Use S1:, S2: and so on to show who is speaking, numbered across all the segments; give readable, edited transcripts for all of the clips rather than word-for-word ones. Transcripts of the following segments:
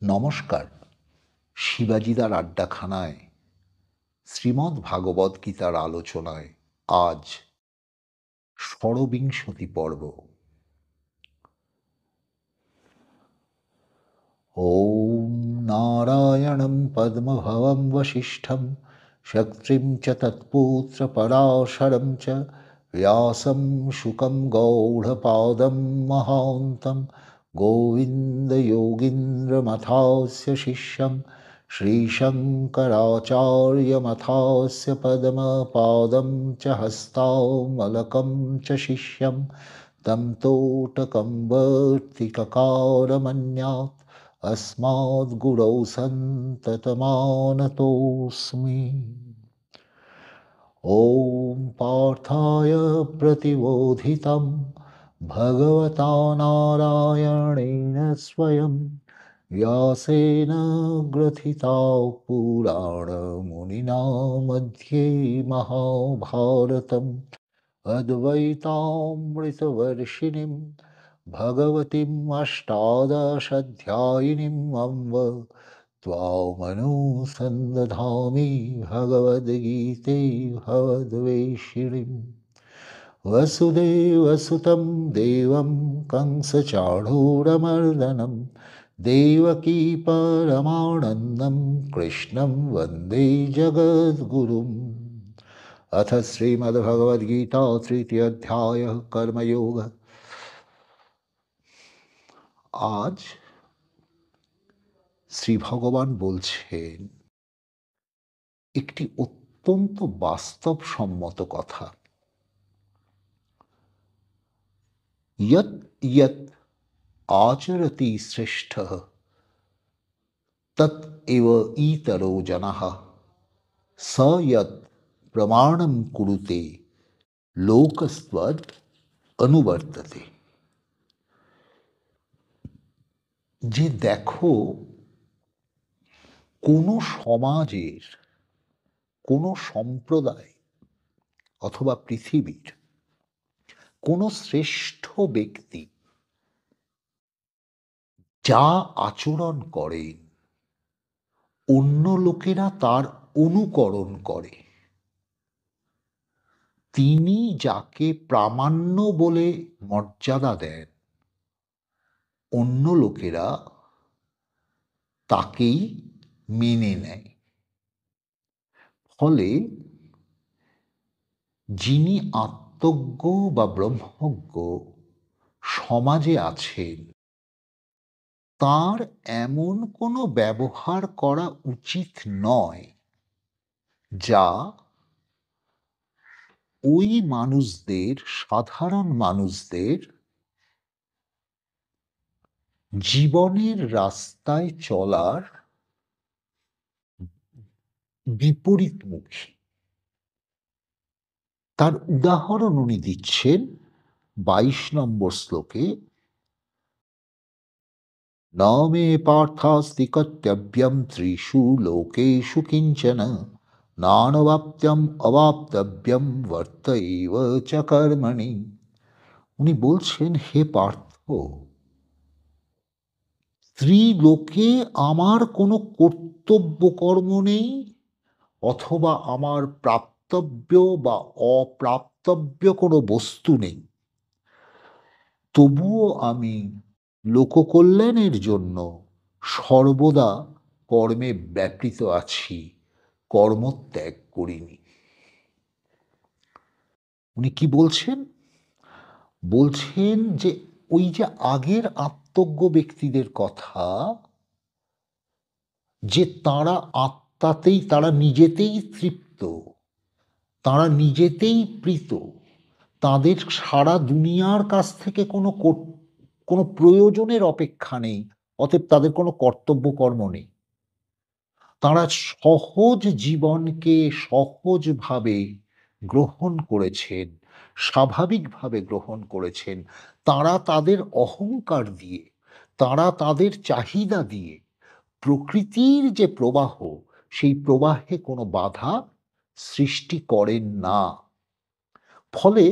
S1: নমস্কার। শিবাজিদার আড্ডাখানায় শ্রীমদ্ ভাগবত গীতার আলোচনায় আজ ষড়বিংশতি পর্ব। ওম নারায়ণং পদ্মভবং বশিষ্ঠং শক্তিং চ তৎপুত্র পরাশরং চ ব্যাসং শুকং গৌড়পাদং মহান্तं গোবিন্দযোগীন্দ্রমথাস্য শিষ্যং শ্রীশঙ্করাচার্যমথাস্য পদ্মপাদं চ হস্তামলকं চ শিষ্যं तं तोटकं वर्तिककारमन्यात् अस्माद्गुरौ सन्ततमानतोऽस्मि। ॐ पार्थाय प्रतिबोधितं भगवता नारायणेन स्वयं व्यासेन ग्रथिता पुराणमुनिना मध्ये महाभारतम् अद्वैतामृतवर्षिणीं भगवतीम् अष्टादशाध्यायिनीम् अम्ब त्वामनुसन्दधामि भगवद्गीते भवद्वेषिणीम्। वसुदेवसुतं देवं कंसचाणूरमर्दनं देवकी परमानन्दं कृष्णं वन्दे जगद्गुरुम्। अथ श्रीमद्भगवद्गीता तृतीय अध्याय कर्मयोग। आज শ্রী ভগবান বলছেন একটি অত্যন্ত বাস্তবসম্মত কথা। यत् यत् आचरति श्रेष्ठः तत् एव इतरो जनाः स यत् प्रमाणं कुरुते लोकस्त्वद् अनुवर्तते। যে দেখো কোনো সমাজের, কোনো সম্প্রদায় অথবা পৃথিবীর কোনো শ্রেষ্ঠ ব্যক্তি যা আচরণ করেন অন্য লোকেরা তার অনুকরণ করে, তিনি যাকে প্রামাণ্য বলে মর্যাদা দেন অন্য লোকেরা তাকেই মেনে নেয়। ফলে যিনি আত্মজ্ঞ বা ব্রহ্মজ্ঞ সমাজে আছেন তার এমন কোনো ব্যবহার করা উচিত নয় যা ওই মানুষদের, সাধারণ মানুষদের জীবনের রাস্তায় চলার বিপরীতমুখী। তার উদাহরণ উনি দিচ্ছেন 22 নম্বর শ্লোকে, ন মে পার্থাস্তি কর্তব্যম ত্রিষু লোকেষু কিঞ্চন নানবাপ্ত্যম অবাপ্তব্যম বর্ত এব চ কর্মণি। উনি বলছেন, হে পার্থ, ত্রিলোকে আমার কোনো কর্তব্য কর্ম নেই অথবা আমার প্রাপ্তব্য বা অপ্রাপ্তব্য কোনো বস্তু নেই, তবুও আমি লোককল্যাণের জন্য সর্বদা কর্মে ব্যাপৃত আছি, কর্মত্যাগ করিনি। উনি কি বলছেন? বলছেন যে ওই যে আগের আত্মজ্ঞ ব্যক্তিদের কথা, যে তারা আত্মাতেই, তারা নিজেতেই তৃপ্ত, তারা নিজেতেই প্রীত, তাদের সারা দুনিয়ার কাছ থেকে কোনো প্রয়োজনের অপেক্ষা নেই, অতএব তাদের কোনো কর্তব্য কর্ম নেই। তারা সহজ জীবনকে সহজভাবে গ্রহণ করেছেন, স্বাভাবিকভাবে গ্রহণ করেছেন। তারা তাদের অহংকার দিয়ে, তারা তাদের চাহিদা দিয়ে প্রকৃতির যে প্রবাহ, সেই প্রবাহে কোনো বাধা সৃষ্টি করেন না। ফলে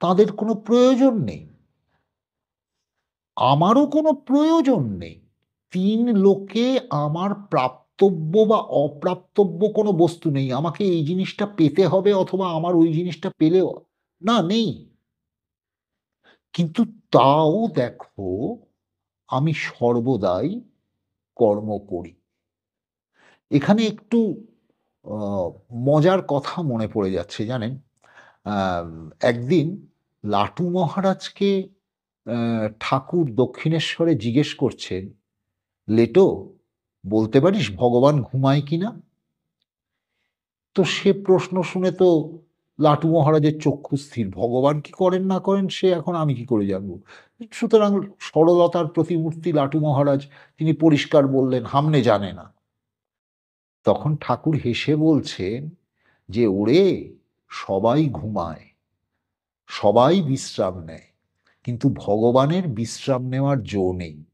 S1: তাদের কোনো প্রয়োজন নেই, আমারও কোনো প্রয়োজন নেই তিন লোকে আমার প্রাপ্তব্য বা অপ্রাপ্তব্য কোনো বস্তু নেই। আমাকে এই জিনিসটা পেতে হবে অথবা আমার ওই জিনিসটা পেলেও না, নেই। কিন্তু তাও দেখো আমি সর্বদাই কর্ম করি। এখানে একটু আ মজার কথা মনে পড়ে যাচ্ছে জানেন? আম একদিন লাটু মহারাজকে ঠাকুর দক্ষিণেশ্বরে জিজ্ঞেস করছেন, "লেটো, বলতে পারিস ভগবান ঘুমায় কিনা?" তো সে প্রশ্ন শুনে তো লাটু মহারাজের চক্ষু স্থির। ভগবান কি করেন না করেন সে এখন আমি কি করে জানব? সুতরাং সরলতার প্রতিমূর্তি লাটু মহারাজ তিনি পরিষ্কার বললেন, "হামনে জানে না।" তখন ঠাকুর হেসে বলছেন যে, "ওরে সবাই ঘুমায়, সবাই বিশ্রাম নেয়। কিন্তু ভগবানের বিশ্রাম নেওয়ার জো নেই।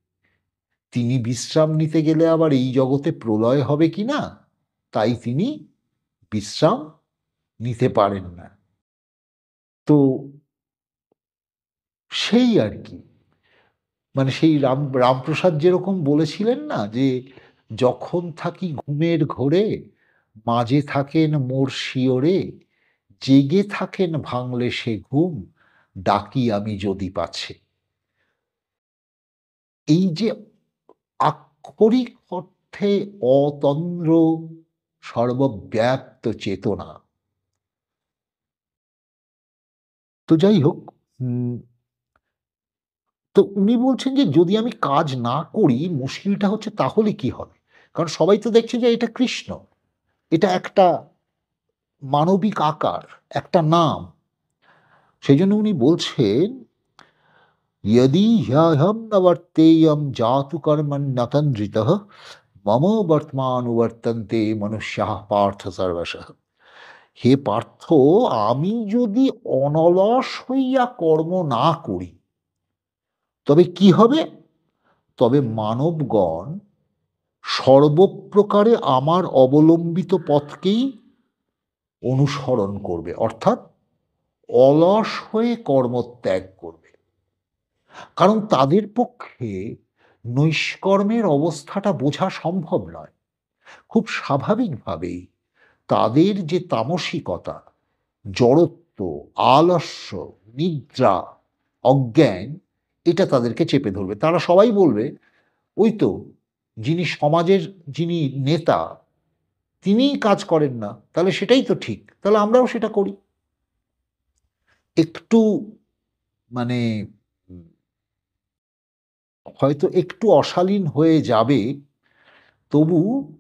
S1: তিনি বিশ্রাম নিতে গেলে আবার এই জগতে প্রলয় হবে কিনা, তাই তিনি বিশ্রাম নিতে পারেন না।" তো সেই আর কি। মানে সেই রামপ্রসাদ যেরকম বলেছিলেন না যে, "যখন থাকি ঘুমের ঘোরে, মাঝে থাকেন মোর শিয়রে, জেগে থাকেন ভাঙলে সে ঘুম, ডাকি আমি যদি পাছে।" এই যে আক্ষরিক অর্থে অতন্দ্র সর্বব্যাপ্ত চেতনা। তো যাই হোক, উম তো উনি বলছেন যে যদি আমি কাজ না করি মুশকিলটা হচ্ছে তাহলে কি হবে? কারণ সবাই তো দেখছে যে এটা কৃষ্ণ। এটা একটা মানবিক আকার, একটা নাম। সেজন্য উনি বলছেন, "यदि ह्यहं न वर्तेयं जातु कर्मण्यतन्द्रितः মম বর্তমানুবর্তন্তে মনুষ্যাঃ পার্থ সর্বশঃ।" হে পার্থ, আমি যদি অনলস হইয়া কর্ম না করি, তবে কি হবে? তবে মানবগণ সর্বপ্রকারে আমার অবলম্বিত পথকেই অনুসরণ করবে। অর্থাৎ অলস হয়ে কর্মত্যাগ করবে। কারণ তাদের পক্ষে নৈষ্কর্মের অবস্থাটা বোঝা সম্ভব নয়। খুব স্বাভাবিকভাবেই তাদের যে তামসিকতা, জড়ত্ব, আলস্য, নিদ্রা, অজ্ঞান এটা তাদেরকে চেপে ধরবে। তারা সবাই বলবে, "ওই তো যিনি সমাজের যিনি নেতা তিনিই কাজ করেন না। তাহলে সেটাই তো ঠিক। তাহলে আমরাও সেটা করি।" একটু মানে উম হয়তো একটু অশালীন হয়ে যাবে, তবু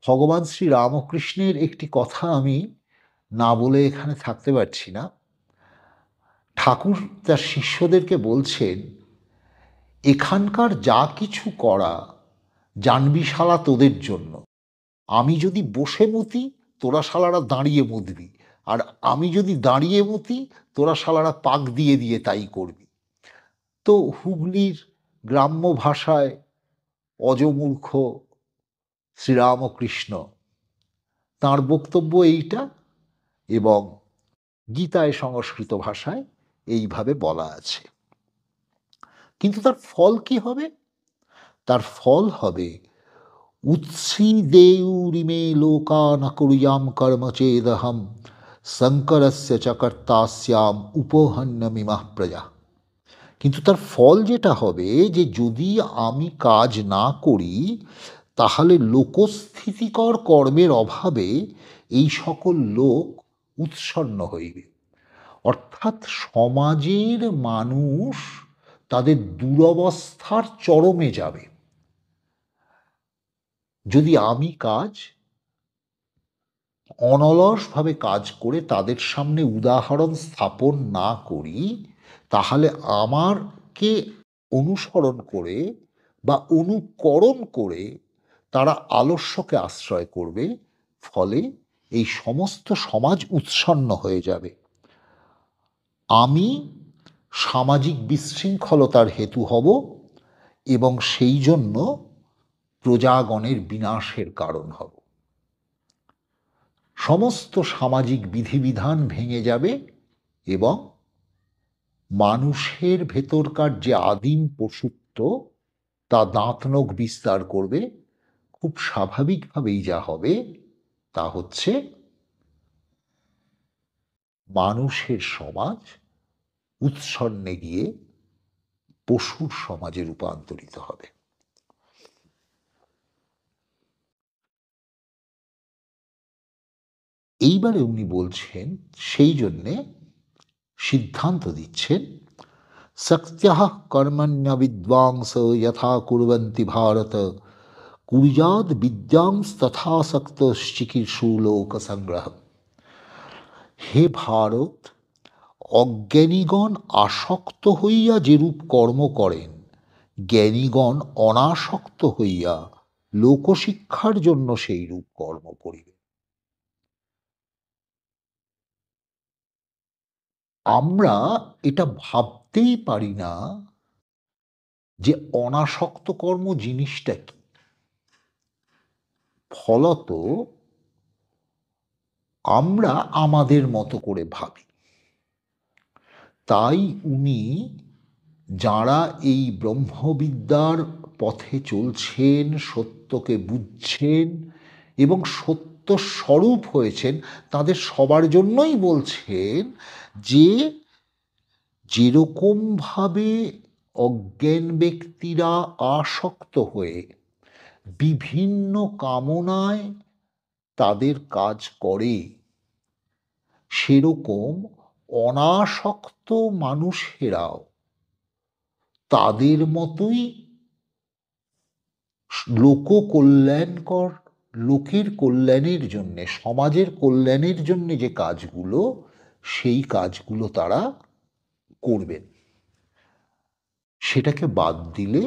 S1: ভগবান শ্রী রামকৃষ্ণের একটি কথা আমি না বলে এখানে থাকতে পারছি না। ঠাকুর তার শিষ্যদেরকে বলছেন, "এখানকার যা কিছু করা জানবি শালা তোদের জন্য। আমি যদি বসে মুতি, তোরা শালারা দাঁড়িয়ে মুতবি। আর আমি যদি দাঁড়িয়ে মুতি, তোরা শালারা পাক দিয়ে দিয়ে তাই করবি।" তো হুগলির গ্রাম্য ভাষায় অজমূর্খ শ্রীরামকৃষ্ণ তাঁর বক্তব্য এইটা, এবং গীতায় সংস্কৃত ভাষায় এইভাবে বলা আছে। কিন্তু তার ফল কি হবে? তার ফল হবে, "উৎসীদেয়ুরিমে লোকা ন কুর্যাম কর্ম চেদহম শঙ্করস্য চ কর্তাস্যাম উপহন্যমিমাঃ প্রজা।" কিন্তু তার ফল যেটা হবে যে যদি আমি কাজ না করি, তাহলে লোকস্থিতিকর কর্মের অভাবে এই সকল লোক উৎসন্ন হইবে। অর্থাৎ সমাজের মানুষ তাদের দুরবস্থার চরমে যাবে। যদি আমি অনলসভাবে কাজ করে তাদের সামনে উদাহরণ স্থাপন না করি, তাহলে আমাকে অনুসরণ করে বা অনুকরণ করে তারা আলস্যকে আশ্রয় করবে। ফলে এই সমস্ত সমাজ উৎসন্ন হয়ে যাবে। আমি সামাজিক বিশৃঙ্খলতার হেতু হব এবং সেই জন্য প্রজাগণের বিনাশের কারণ হব। সমস্ত সামাজিক বিধিবিধান ভেঙে যাবে এবং মানুষের ভেতরকার যে আদিম পশুত্ব তা দাঁত নখ বিস্তার করবে, খুব স্বাভাবিকভাবেই যা হবে তা হচ্ছে মানুষের সমাজ উৎসন্নে গিয়ে পশুর সমাজে রূপান্তরিত হবে। এইবারে উনি বলছেন, সেই জন্যে সিদ্ধান্ত দিচ্ছেন, সক্ত্যঃ কর্মণ্য বিদ্বাংস যথা কুর্বন্তি ভারত কুর্যাদ বিদ্যাংস্তথা সক্তশ্চিকীর্ষু লোক সংগ্রহ। হে ভারত, অজ্ঞানীগণ আসক্ত হইয়া যেরূপ কর্ম করেন, জ্ঞানীগণ অনাসক্ত হইয়া লোকশিক্ষার জন্য সেই রূপ কর্ম করিবে। আমরা এটা ভাবতেই পারি না যে অনাসক্ত কর্ম জিনিসটা কি। ফলত আমরা আমাদের মতো করে ভাবি। তাই উনি, যাঁরা এই ব্রহ্মবিদ্যার পথে চলছেন, সত্যকে বুঝছেন এবং সত্য স্বরূপ হয়েছেন, তাদের সবার জন্যই বলছেন যে যেরকমভাবে অজ্ঞান ব্যক্তিরা আসক্ত হয়ে বিভিন্ন কামনায় তাদের কাজ করে, সেরকম অনাসক্ত মানুষেরাও তাদের মতোই লোককল্যাণকর, লোকের কল্যাণের জন্যে, সমাজের কল্যাণের জন্যে যে কাজগুলো, সেই কাজগুলো তারা করবেন। সেটাকে বাদ দিলে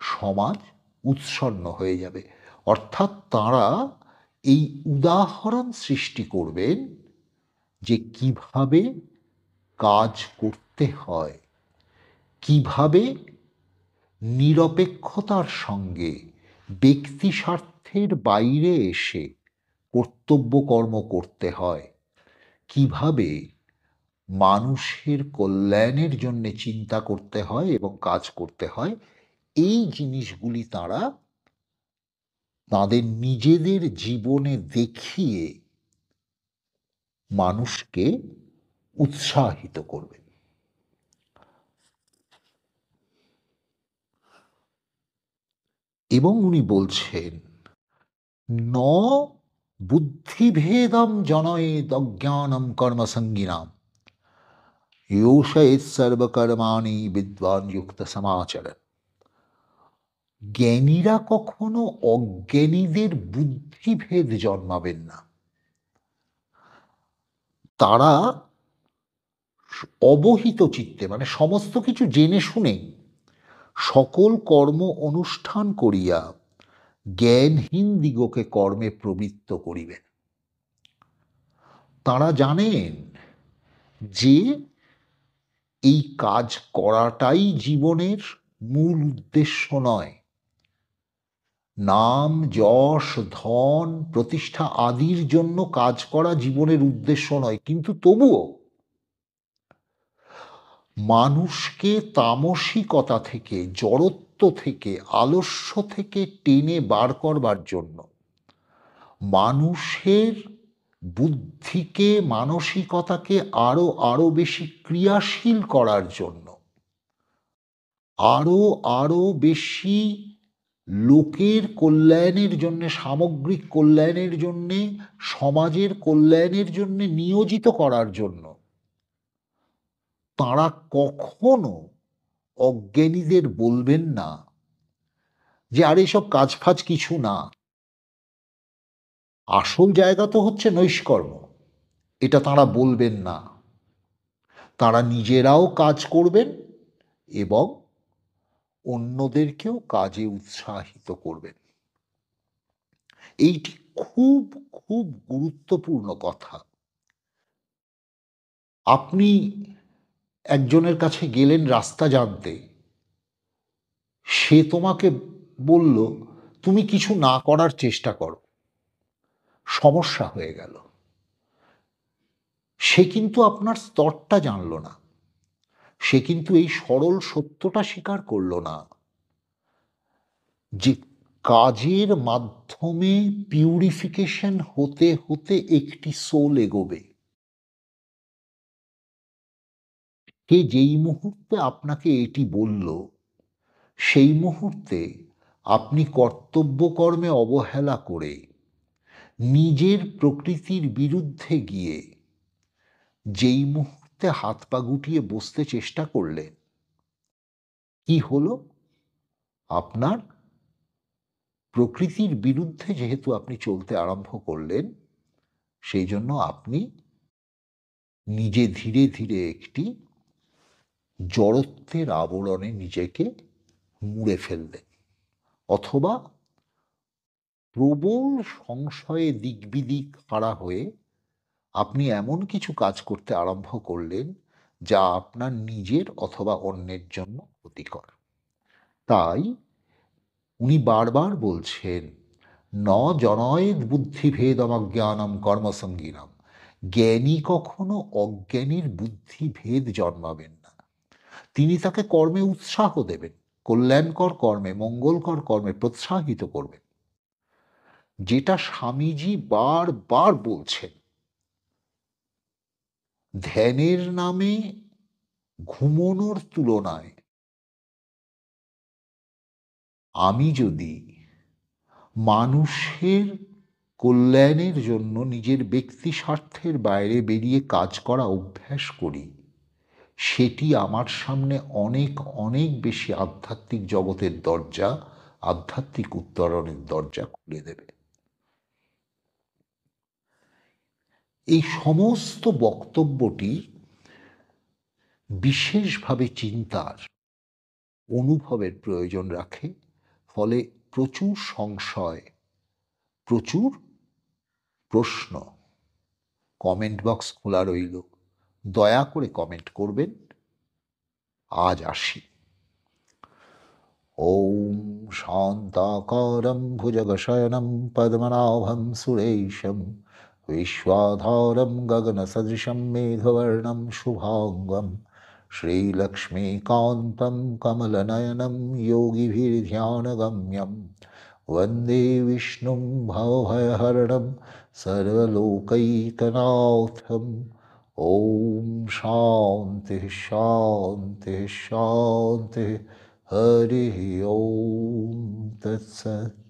S1: সমাজ উৎসন্ন হয়ে যাবে। অর্থাৎ তাঁরা এই উদাহরণ সৃষ্টি করবেন যে কিভাবে কাজ করতে হয়, কিভাবে নিরপেক্ষতার সঙ্গে ব্যক্তি স্বার্থের বাইরে এসে কর্তব্য কর্ম করতে হয়, কিভাবে মানুষের কল্যাণের জন্য চিন্তা করতে হয় এবং কাজ করতে হয়, এই জিনিসগুলি তাঁরা তাঁদের নিজেদের জীবনে দেখিয়ে মানুষকে উৎসাহিত করবেন। এবং উনি বলছেন, ন বুদ্ধিভেদম জনয়েদ অজ্ঞানম কর্মসঙ্গিনাম योषयेत् সর্বকর্মাণি বিদ্বান যুক্ত সমাচরণ। জ্ঞানীরা কখনো অজ্ঞানীদের বুদ্ধিভেদ জন্মাবেন না। তারা অবহিত চিত্তে, মানে সমস্ত কিছু জেনে শুনেই সকল কর্ম অনুষ্ঠান করিয়া জ্ঞানহীন দিগকে কর্মে প্রবৃত্ত করিবেন। তারা জানেন যে এই কাজ করাটাই জীবনের মূল উদ্দেশ্য নয়। নাম, যশ, ধন, প্রতিষ্ঠা আদির জন্য কাজ করা জীবনের উদ্দেশ্য নয়, কিন্তু তবুও মানুষকে তামসিকতা থেকে, জড়ত্ব থেকে, আলস্য থেকে টেনে বার করবার জন্য, মানুষের বুদ্ধিকে, মানসিকতাকে আরো আরো বেশি ক্রিয়াশীল করার জন্য, আরো আরো বেশি লোকের কল্যাণের জন্যে, সামগ্রিক কল্যাণের জন্যে, সমাজের কল্যাণের জন্যে নিয়োজিত করার জন্য তাঁরা কখনো অজ্ঞানীদের বলবেন না যে আর এসব কাজ ফাজ কিছু না, আসল জায়গা তো হচ্ছে নৈষ্কর্ম। এটা তাঁরা বলবেন না। তাঁরা নিজেরাও কাজ করবেন এবং অন্যদেরকেও কাজে উৎসাহিত করবেন। এইটি খুব খুব গুরুত্বপূর্ণ কথা। আপনি একজনের কাছে গেলেন রাস্তা জানতে, সে তোমাকে বলল তুমি কিছু না করার চেষ্টা করো, সমস্যা হয়ে গেল। সে কিন্তু আপনার স্তরটা জানল না, সে কিন্তু এই সরল সত্যটা স্বীকার করল না যে কাজের মাধ্যমে পিউরিফিকেশন হতে, হতে একটি সোল এগোবে। সে যেই মুহূর্তে আপনাকে এটি বলল, সেই মুহূর্তে আপনি কর্তব্য কর্মে অবহেলা করে নিজের প্রকৃতির বিরুদ্ধে গিয়ে যেই মুহূর্তে হাত পা গুটিয়ে বসতে চেষ্টা করলেন, কি হলো? আপনার প্রকৃতির বিরুদ্ধে যেহেতু আপনি চলতে আরম্ভ করলেন, সেই জন্য আপনি নিজে ধীরে, ধীরে একটি জড়ত্বের আবরণে নিজেকে মুড়ে ফেললেন। অথবা প্রবল সংশয়ে দিকবিদিক হারা হয়ে আপনি এমন কিছু কাজ করতে আরম্ভ করলেন, যা আপনার নিজের অথবা অন্যের জন্য ক্ষতিকর। তাই উনি বারবার বলছেন, "ন জনয়েৎ বুদ্ধিভেদমজ্ঞানম কর্মসঙ্গিনাম।" জ্ঞানী কখনো অজ্ঞানীর বুদ্ধিভেদ জন্মাবেন না। তিনি তাকে কর্মে উৎসাহ দেবেন, কল্যাণকর কর্মে, মঙ্গলকর কর্মে প্রোৎসাহিত করবেন। যেটা স্বামীজি বারবার বলছেন, ধ্যানের নামে ঘুমোনোর তুলনায় আমি যদি মানুষের কল্যাণের জন্য নিজের ব্যক্তি স্বার্থের বাইরে বেরিয়ে কাজ করা অভ্যাস করি, সেটি আমার সামনে অনেক অনেক বেশি আধ্যাত্মিক জগতের দরজা, আধ্যাত্মিক উত্তরণের দরজা খুলে দেবে। এই সমস্ত বক্তব্যটি বিশেষভাবে চিন্তার, অনুভবের প্রয়োজন রাখে। ফলে প্রচুর সংশয়, প্রচুর প্রশ্ন। কমেন্ট বক্স খোলা রইল, দয়া করে কমেন্ট করবেন। আজ আসি। ॐ शान्ताकारं भुजगशयनं पद्मनाभं सुरेशं विश्वाधारं गगनसदृशं मेघवर्णं शुभाङ्गं श्रीलक्ष्मीकान्तं कमलनयनं योगिभिर्ध्यानगम्यं वन्दे विष्णुं भवभयहरणं सर्वलोकैकनाथम्। ॐ शान्तिः शान्तिः शान्तिः। हरिः ओम तत्सत्।